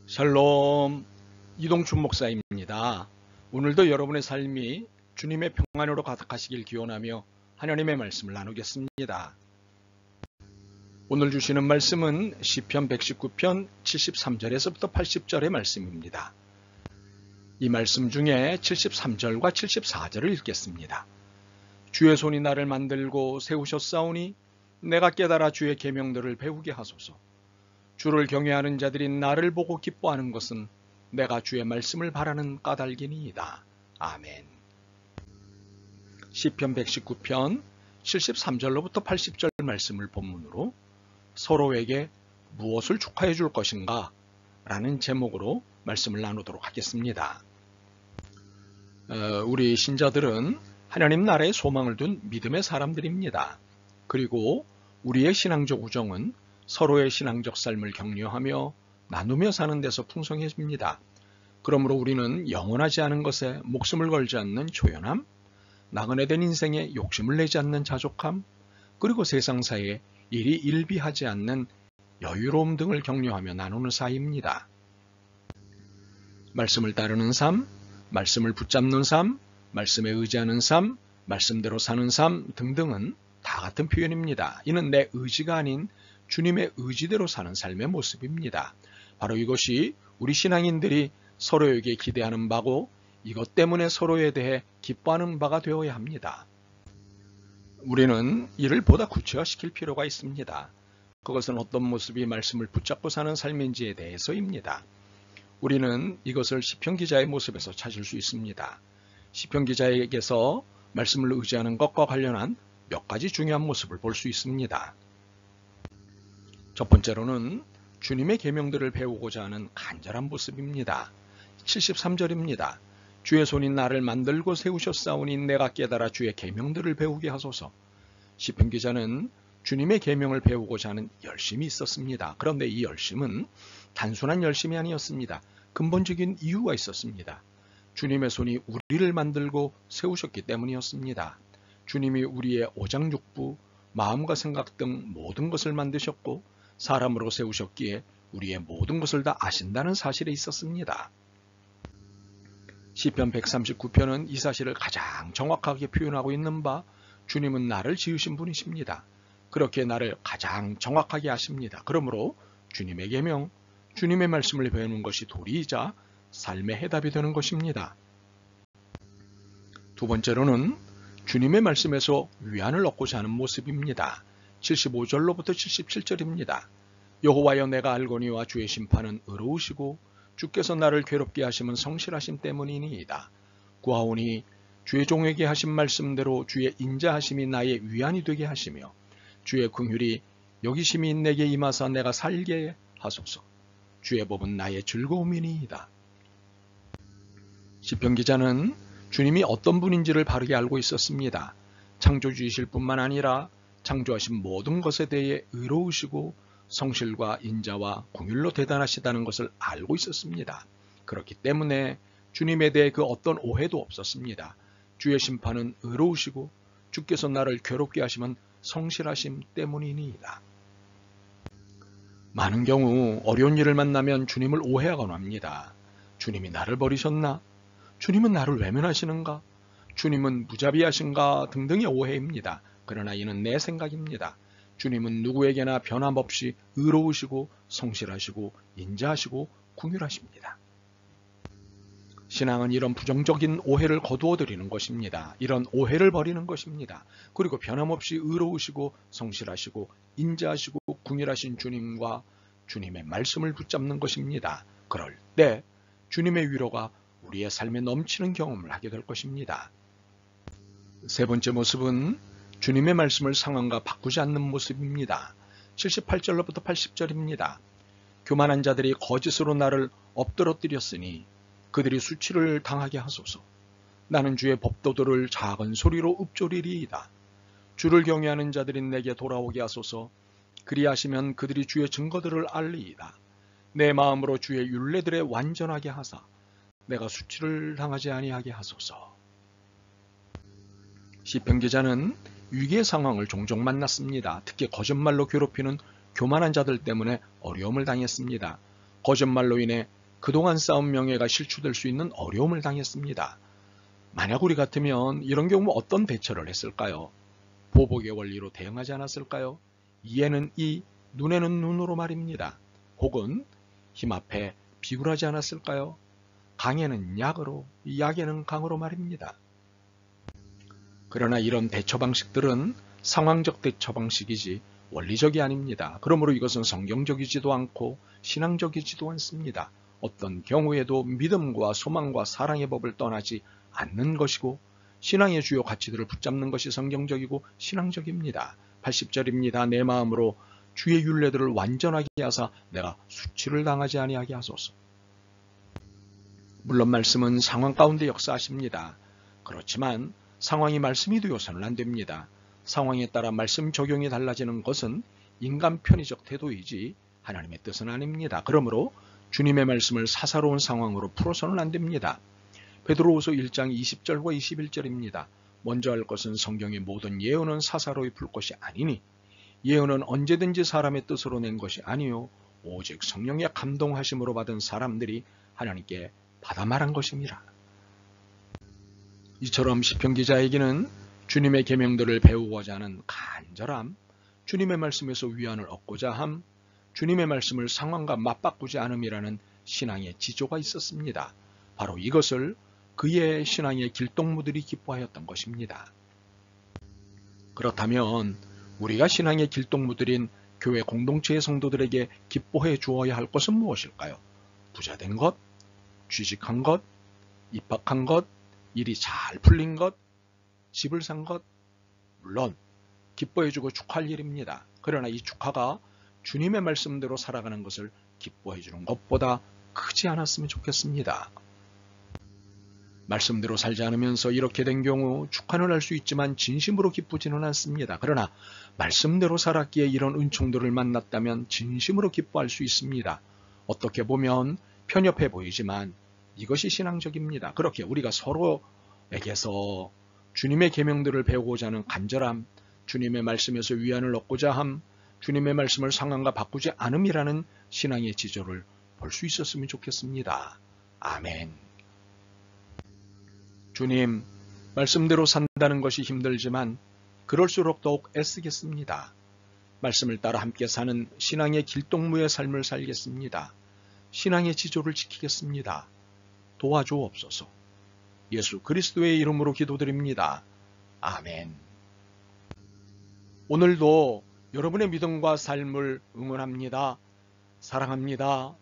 샬롬, 이동춘 목사입니다. 오늘도 여러분의 삶이 주님의 평안으로 가득하시길 기원하며 하나님의 말씀을 나누겠습니다. 오늘 주시는 말씀은 시편 119편 73절에서부터 80절의 말씀입니다. 이 말씀 중에 73절과 74절을 읽겠습니다. 주의 손이 나를 만들고 세우셨사오니 내가 깨달아 주의 계명들을 배우게 하소서. 주를 경외하는 자들이 나를 보고 기뻐하는 것은 내가 주의 말씀을 바라는 까닭이니이다. 아멘. 시편 119편 73절로부터 80절 말씀을 본문으로 서로에게 무엇을 축하해 줄 것인가? 라는 제목으로 말씀을 나누도록 하겠습니다. 우리 신자들은 하나님 나라에 소망을 둔 믿음의 사람들입니다. 그리고 우리의 신앙적 우정은 서로의 신앙적 삶을 격려하며 나누며 사는 데서 풍성해집니다. 그러므로 우리는 영원하지 않은 것에 목숨을 걸지 않는 초연함, 나그네 된 인생에 욕심을 내지 않는 자족함, 그리고 세상사에 일이 일비하지 않는 여유로움 등을 격려하며 나누는 사이입니다. 말씀을 따르는 삶, 말씀을 붙잡는 삶, 말씀에 의지하는 삶, 말씀대로 사는 삶 등등은 다 같은 표현입니다. 이는 내 의지가 아닌 주님의 의지대로 사는 삶의 모습입니다. 바로 이것이 우리 신앙인들이 서로에게 기대하는 바고 이것 때문에 서로에 대해 기뻐하는 바가 되어야 합니다. 우리는 이를 보다 구체화시킬 필요가 있습니다. 그것은 어떤 모습이 말씀을 붙잡고 사는 삶인지에 대해서입니다. 우리는 이것을 시편 기자의 모습에서 찾을 수 있습니다. 시편 기자에게서 말씀을 의지하는 것과 관련한 몇 가지 중요한 모습을 볼 수 있습니다. 첫 번째로는 주님의 계명들을 배우고자 하는 간절한 모습입니다. 73절입니다. 주의 손이 나를 만들고 세우셨사오니 내가 깨달아 주의 계명들을 배우게 하소서. 시편 기자는 주님의 계명을 배우고자 하는 열심이 있었습니다. 그런데 이 열심은 단순한 열심이 아니었습니다. 근본적인 이유가 있었습니다. 주님의 손이 우리를 만들고 세우셨기 때문이었습니다. 주님이 우리의 오장육부, 마음과 생각 등 모든 것을 만드셨고 사람으로 세우셨기에 우리의 모든 것을 다 아신다는 사실에 있었습니다. 시편 139편은 이 사실을 가장 정확하게 표현하고 있는 바 주님은 나를 지으신 분이십니다. 그렇게 나를 가장 정확하게 아십니다. 그러므로 주님의 계명, 주님의 말씀을 배우는 것이 도리이자 삶의 해답이 되는 것입니다. 두 번째로는 주님의 말씀에서 위안을 얻고자 하는 모습입니다. 75절로부터 77절입니다. 여호와여 내가 알거니와 주의 심판은 의로우시고 주께서 나를 괴롭게 하심은 성실하심 때문이니이다. 구하오니 주의 종에게 하신 말씀대로 주의 인자하심이 나의 위안이 되게 하시며 주의 긍휼이 여기심이 내게 임하사 내가 살게 하소서. 주의 법은 나의 즐거움이니이다. 시편 기자는 주님이 어떤 분인지를 바르게 알고 있었습니다. 창조주이실 뿐만 아니라 창조하신 모든 것에 대해 의로우시고 성실과 인자와 긍휼로 대단하시다는 것을 알고 있었습니다. 그렇기 때문에 주님에 대해 그 어떤 오해도 없었습니다. 주의 심판은 의로우시고 주께서 나를 괴롭게 하시면 성실하심 때문이니이다. 많은 경우 어려운 일을 만나면 주님을 오해하곤 합니다. 주님이 나를 버리셨나? 주님은 나를 외면하시는가? 주님은 무자비하신가? 등등의 오해입니다. 그러나 이는 내 생각입니다. 주님은 누구에게나 변함없이 의로우시고 성실하시고 인자하시고 긍휼하십니다. 신앙은 이런 부정적인 오해를 거두어드리는 것입니다. 이런 오해를 버리는 것입니다. 그리고 변함없이 의로우시고 성실하시고 인자하시고 긍휼하신 주님과 주님의 말씀을 붙잡는 것입니다. 그럴 때 주님의 위로가 우리의 삶에 넘치는 경험을 하게 될 것입니다. 세 번째 모습은 주님의 말씀을 상황과 바꾸지 않는 모습입니다. 78절로부터 80절입니다. 교만한 자들이 거짓으로 나를 엎드러뜨렸으니 그들이 수치를 당하게 하소서. 나는 주의 법도들을 작은 소리로 읊조리리이다. 주를 경외하는 자들이 내게 돌아오게 하소서. 그리하시면 그들이 주의 증거들을 알리이다. 내 마음으로 주의 율례들에 완전하게 하사 내가 수치를 당하지 아니하게 하소서. 시편 기자는 위기의 상황을 종종 만났습니다. 특히 거짓말로 괴롭히는 교만한 자들 때문에 어려움을 당했습니다. 거짓말로 인해 그동안 쌓은 명예가 실추될 수 있는 어려움을 당했습니다. 만약 우리 같으면 이런 경우 어떤 대처를 했을까요? 보복의 원리로 대응하지 않았을까요? 이에는 이, 눈에는 눈으로 말입니다. 혹은 힘 앞에 비굴하지 않았을까요? 강에는 약으로, 약에는 강으로 말입니다. 그러나 이런 대처 방식들은 상황적 대처 방식이지 원리적이 아닙니다. 그러므로 이것은 성경적이지도 않고 신앙적이지도 않습니다. 어떤 경우에도 믿음과 소망과 사랑의 법을 떠나지 않는 것이고 신앙의 주요 가치들을 붙잡는 것이 성경적이고 신앙적입니다. 80절입니다. 내 마음으로 주의 율례들을 완전하게 하사 내가 수치를 당하지 아니하게 하소서. 물론 말씀은 상황 가운데 역사하십니다. 그렇지만 상황이 말씀이 되어서는 안 됩니다. 상황에 따라 말씀 적용이 달라지는 것은 인간 편의적 태도이지 하나님의 뜻은 아닙니다. 그러므로 주님의 말씀을 사사로운 상황으로 풀어서는 안 됩니다. 베드로후서 1장 20절과 21절입니다. 먼저 할 것은 성경의 모든 예언은 사사로이 풀 것이 아니니 예언은 언제든지 사람의 뜻으로 낸 것이 아니요 오직 성령의 감동하심으로 받은 사람들이 하나님께 받아 말한 것입니다. 이처럼 시편 기자에게는 주님의 계명들을 배우고자 하는 간절함, 주님의 말씀에서 위안을 얻고자 함, 주님의 말씀을 상황과 맞바꾸지 않음이라는 신앙의 지조가 있었습니다. 바로 이것을 그의 신앙의 길동무들이 기뻐하였던 것입니다. 그렇다면 우리가 신앙의 길동무들인 교회 공동체의 성도들에게 기뻐해 주어야 할 것은 무엇일까요? 부자된 것, 취직한 것, 입학한 것, 일이 잘 풀린 것, 집을 산 것, 물론 기뻐해주고 축하할 일입니다. 그러나 이 축하가 주님의 말씀대로 살아가는 것을 기뻐해주는 것보다 크지 않았으면 좋겠습니다. 말씀대로 살지 않으면서 이렇게 된 경우 축하는 할 수 있지만 진심으로 기쁘지는 않습니다. 그러나 말씀대로 살았기에 이런 은총들을 만났다면 진심으로 기뻐할 수 있습니다. 어떻게 보면 편협해 보이지만 이것이 신앙적입니다. 그렇게 우리가 서로에게서 주님의 계명들을 배우고자 하는 간절함, 주님의 말씀에서 위안을 얻고자 함, 주님의 말씀을 상황과 바꾸지 않음이라는 신앙의 지조를 볼 수 있었으면 좋겠습니다. 아멘. 주님, 말씀대로 산다는 것이 힘들지만 그럴수록 더욱 애쓰겠습니다. 말씀을 따라 함께 사는 신앙의 길동무의 삶을 살겠습니다. 신앙의 지조를 지키겠습니다. 도와주옵소서. 예수 그리스도의 이름으로 기도드립니다. 아멘. 오늘도 여러분의 믿음과 삶을 응원합니다. 사랑합니다.